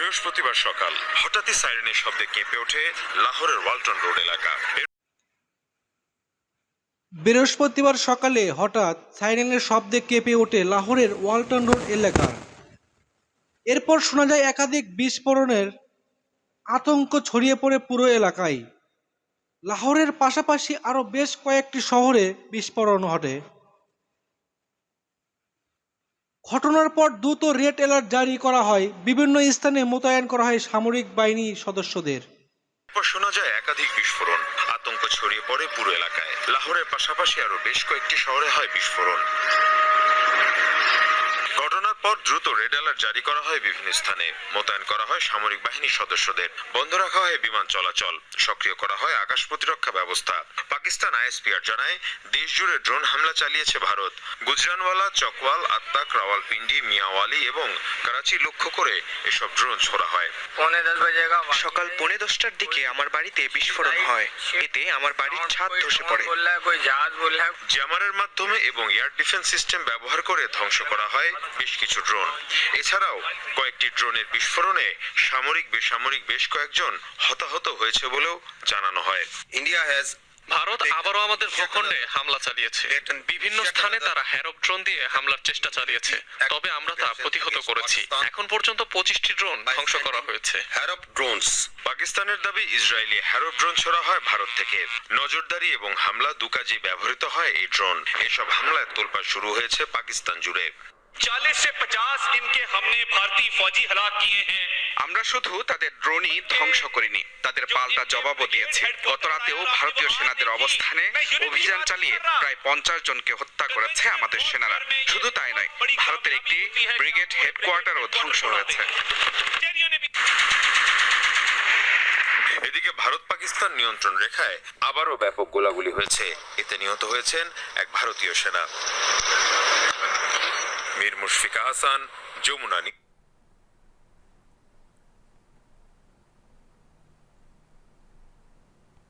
বৃহস্পতিবার সকাল হঠাৎই সাইরেনের শব্দে কেঁপে ওঠে লাহোরের ওয়ালটন রোড এলাকা। বৃহস্পতিবার সকালে হঠাৎ সাইরেনের শব্দে কেঁপে ওঠে লাহোরের ওয়ালটন রোড এলাকা। এরপর শোনা যায় একাধিক বিস্ফোরণের আতঙ্ক ছড়িয়ে পড়ে পুরো এলাকায়। লাহোরের পাশাপাশি আরও বেশ কয়েকটি শহরে বিস্ফোরণ ঘটে। ঘটনার পর দ্রুত রেড অ্যালার্ট জারি করা হয়, বিভিন্ন স্থানে মোতায়েন করা হয় সামরিক বাহিনী সদস্যদের। শোনা যায় একাধিক বিস্ফোরণ, আতঙ্ক ছড়িয়ে পড়ে পুরো এলাকায়। লাহোরের পাশাপাশি আরো বেশ কয়েকটি শহরে হয় বিস্ফোরণ। ঘটনার পর দ্রুত রেড অ্যালার্ট জারি করা হয়, বিভিন্ন স্থানে মোতায়েন করা হয় সামরিক বাহিনীর সদস্যদের, বন্ধ রাখা হয় বিমান চলাচল, সক্রিয় করা হয় আকাশ প্রতিরক্ষা ব্যবস্থা। পাকিস্তান আইএসপিআর জানায়, দেশ জুড়ে ড্রোন হামলা চালিয়েছে ভারত। গুজরানওয়ালা, চকওয়াল, আত্তাক, রাওয়ালপিন্ডি, মিয়াওয়ালি এবং করাচি লক্ষ্য করে এসব ড্রোন ছোড়া হয়। সকাল 10:15টার দিকে আমার বাড়িতে বিস্ফোরণ হয়, এতে আমার বাড়ির ছাদ ধসে পড়ে। জ্যামারের মাধ্যমে এবং এয়ার ডিফেন্স সিস্টেম ব্যবহার করে ধ্বংস করা হয় বেশ কিছু ড্রোন। এছাড়াও কয়েকটি ড্রোনের বিস্ফোরণে সামরিক বেসামরিক বেশ কয়েকজন হতাহত হয়েছে বলেও জানানো হয়। ভারত আবারও আমাদের ভূখণ্ডে হামলা চালিয়েছে। বিভিন্ন স্থানে তারা হ্যারপ ড্রোন দিয়ে হামলার চেষ্টা চালিয়েছে, তবে আমরা তা প্রতিহত করেছি। এখন পর্যন্ত 25টি ড্রোন ধ্বংস করা হয়েছে। হ্যারপ ড্রোনস পাকিস্তানের দাবি, ইসরায়েলি হ্যারপ ড্রোন ছোড়া হয় ভারত থেকে। নজরদারি এবং হামলা দু কাজে ব্যবহৃত হয় এই ড্রোন। এসব হামলায় তোলপাড় শুরু হয়েছে পাকিস্তান জুড়ে। 40 से 50 इनके हमने भारतीय फौजी हलाक किए हैं। আমরা শুধু তাদের ড্রোনই ধ্বংস করিনি, তাদের পাল্টা জবাবও দিয়েছি। গত রাতেও ভারতীয় সেনাদের অবস্থানে অভিযান চালিয়ে প্রায় 50 জনকে হত্যা করেছে আমাদের সেনারা। শুধু তাই নয়, ভারতের একটি ব্রিগেড হেডকোয়ার্টারও ধ্বংস হয়েছে। এদিকে ভারত পাকিস্তান নিয়ন্ত্রণ রেখায় আবারও ব্যাপক গোলাগুলি হয়েছে, এতে নিহত হয়েছেন এক ভারতীয় সেনা। মীর মুশফিকা হাসান, যমুনা।